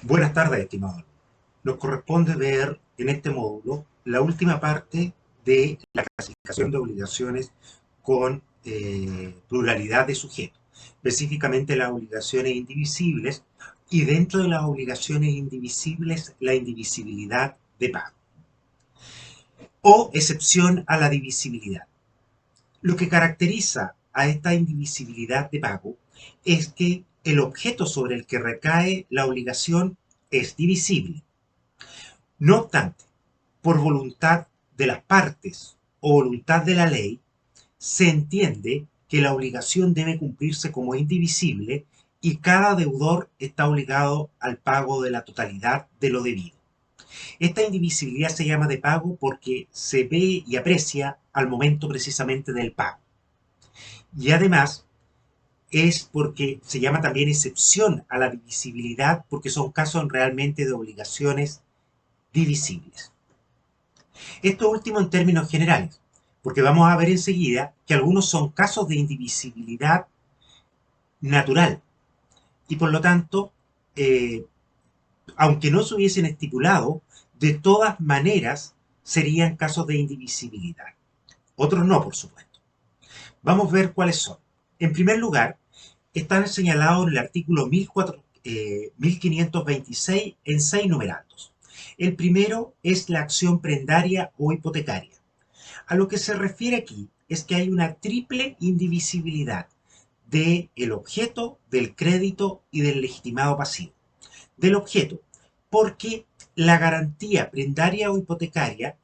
Buenas tardes, estimado. Nos corresponde ver en este módulo la última parte de la clasificación de obligaciones con pluralidad de sujetos, específicamente las obligaciones indivisibles y dentro de las obligaciones indivisibles la indivisibilidad de pago o excepción a la divisibilidad. Lo que caracteriza a esta indivisibilidad de pago es que el objeto sobre el que recae la obligación es divisible. No obstante, por voluntad de las partes o voluntad de la ley, se entiende que la obligación debe cumplirse como indivisible y cada deudor está obligado al pago de la totalidad de lo debido. Esta indivisibilidad se llama de pago porque se ve y aprecia al momento precisamente del pago. Y además es porque se llama también excepción a la divisibilidad porque son casos realmente de obligaciones divisibles. Esto último en términos generales, porque vamos a ver enseguida que algunos son casos de indivisibilidad natural y por lo tanto, eh, aunque no se hubiesen estipulado, de todas maneras serían casos de indivisibilidad. Otros no, por supuesto. Vamos a ver cuáles son. En primer lugar, están señalados en el artículo 1526 en 6 numerandos. El primero es la acción prendaria o hipotecaria. A lo que se refiere aquí es que hay una triple indivisibilidad del objeto, del crédito y del legitimado pasivo. Del objeto, porque la garantía prendaria o hipotecaria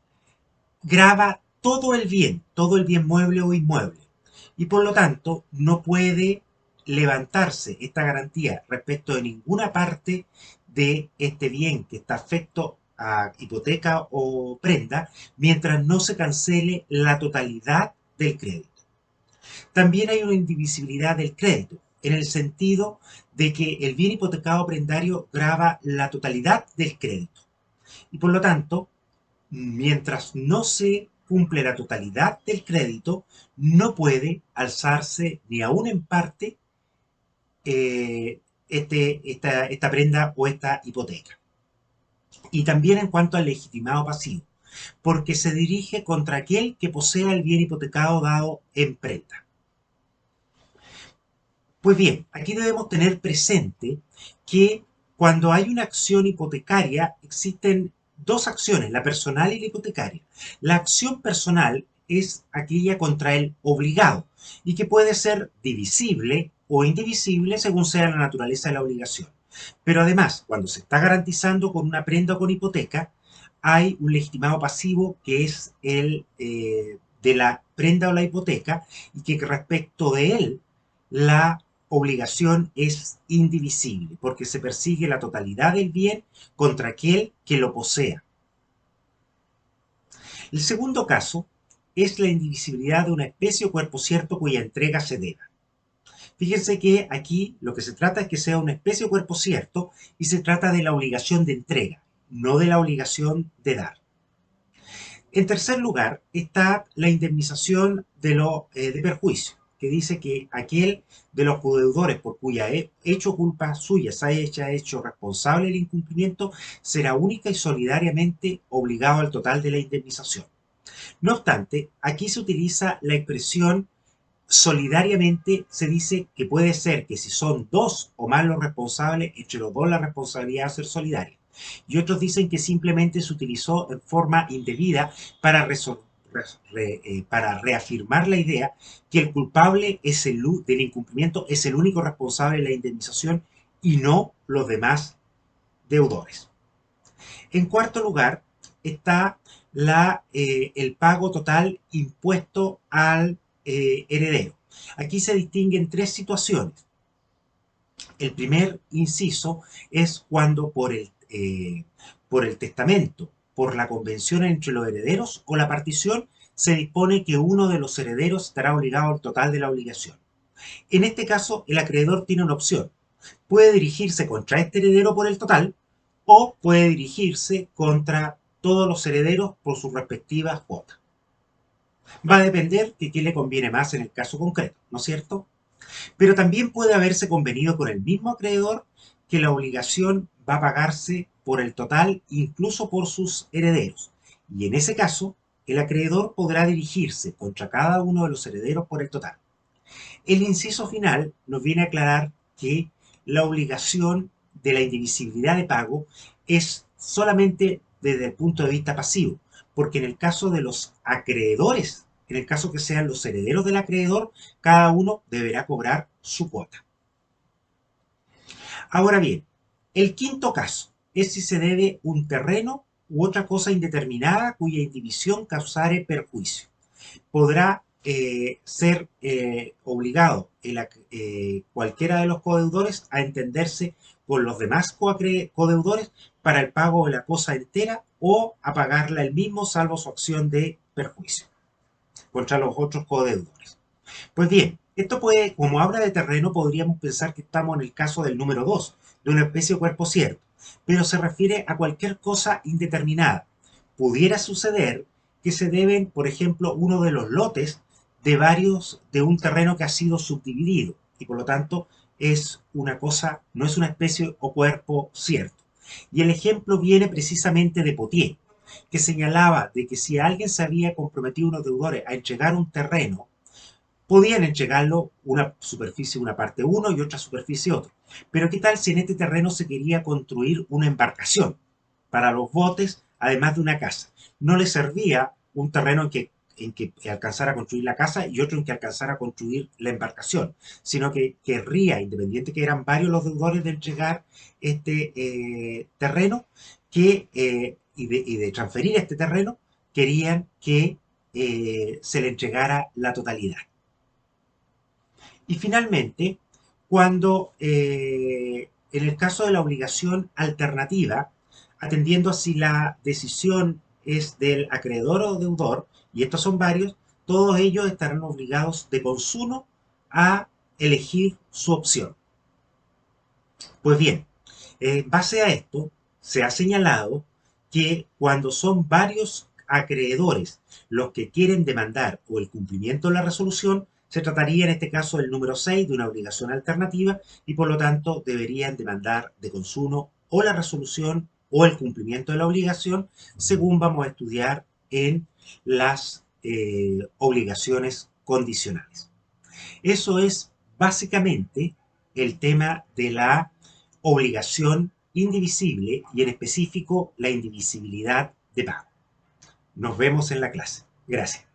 grava todo el bien mueble o inmueble, y por lo tanto no puede levantarse esta garantía respecto de ninguna parte de este bien que está afecto a hipoteca o prenda mientras no se cancele la totalidad del crédito. También hay una indivisibilidad del crédito, en el sentido de que el bien hipotecado prendario grava la totalidad del crédito. Y por lo tanto, mientras no se cumple la totalidad del crédito, no puede alzarse ni aún en parte esta prenda o esta hipoteca. Y también en cuanto al legitimado pasivo, porque se dirige contra aquel que posea el bien hipotecado dado en prenda. Pues bien, aquí debemos tener presente que cuando hay una acción hipotecaria existen dos acciones, la personal y la hipotecaria. La acción personal es aquella contra el obligado y que puede ser divisible o indivisible según sea la naturaleza de la obligación. Pero además, cuando se está garantizando con una prenda o con hipoteca, hay un legitimado pasivo que es el de la prenda o la hipoteca y que respecto de él la obligación es indivisible, porque se persigue la totalidad del bien contra aquel que lo posea. El segundo caso es la indivisibilidad de una especie o cuerpo cierto cuya entrega se deba. Fíjense que aquí lo que se trata es que sea una especie o cuerpo cierto y se trata de la obligación de entrega, no de la obligación de dar. En tercer lugar está la indemnización de perjuicio, que dice que aquel de los codeudores por cuya hecho culpa suya se haya hecho responsable del incumplimiento será única y solidariamente obligado al total de la indemnización. No obstante, aquí se utiliza la expresión solidariamente, se dice que puede ser que si son dos o más los responsables, entre los dos la responsabilidad va a ser solidaria. Y otros dicen que simplemente se utilizó en forma indebida para, para reafirmar la idea que el culpable es del incumplimiento es el único responsable de la indemnización y no los demás deudores. En cuarto lugar está el pago total impuesto al heredero. Aquí se distinguen tres situaciones. El primer inciso es cuando por el testamento, por la convención entre los herederos o la partición, se dispone que uno de los herederos estará obligado al total de la obligación. En este caso, el acreedor tiene una opción. Puede dirigirse contra este heredero por el total o puede dirigirse contra todos los herederos por sus respectivas cuotas. Va a depender de qué le conviene más en el caso concreto, ¿no es cierto? Pero también puede haberse convenido con el mismo acreedor que la obligación va a pagarse por el total, incluso por sus herederos. Y en ese caso, el acreedor podrá dirigirse contra cada uno de los herederos por el total. El inciso final nos viene a aclarar que la obligación de la indivisibilidad de pago es solamente desde el punto de vista pasivo, porque en el caso de los acreedores, en el caso que sean los herederos del acreedor, cada uno deberá cobrar su cuota. Ahora bien, el quinto caso es si se debe un terreno u otra cosa indeterminada cuya indivisión causare perjuicio. Podrá ser obligado cualquiera de los codeudores a entenderse con los demás codeudores para el pago de la cosa entera o a pagarla él mismo salvo su acción de perjuicio contra los otros codeudores. Pues bien, esto puede, como habla de terreno, podríamos pensar que estamos en el caso del número 2, de una especie o cuerpo cierto, pero se refiere a cualquier cosa indeterminada. Pudiera suceder que se deben, por ejemplo, uno de los lotes de un terreno que ha sido subdividido y por lo tanto es una cosa, no es una especie o cuerpo cierto. Y el ejemplo viene precisamente de Potier, que señalaba de que si alguien se había comprometido unos deudores a entregar un terreno, podían entregarlo una superficie, una parte uno y otra superficie otro. Pero ¿qué tal si en este terreno se quería construir una embarcación para los botes, además de una casa? No le servía un terreno en que alcanzara a construir la casa y otro en que alcanzara a construir la embarcación, sino que querría, independiente que eran varios los deudores de entregar este terreno, y de transferir este terreno, querían que se le entregara la totalidad. Y finalmente, cuando en el caso de la obligación alternativa, atendiendo a si la decisión es del acreedor o deudor, y estos son varios, todos ellos estarán obligados de consumo a elegir su opción. Pues bien, en base a esto, se ha señalado que cuando son varios acreedores los que quieren demandar o el cumplimiento de la resolución, se trataría en este caso del número 6 de una obligación alternativa y por lo tanto deberían demandar de consumo o la resolución o el cumplimiento de la obligación, según vamos a estudiar en las obligaciones condicionales. Eso es básicamente el tema de la obligación indivisible y en específico la indivisibilidad de pago. Nos vemos en la clase. Gracias.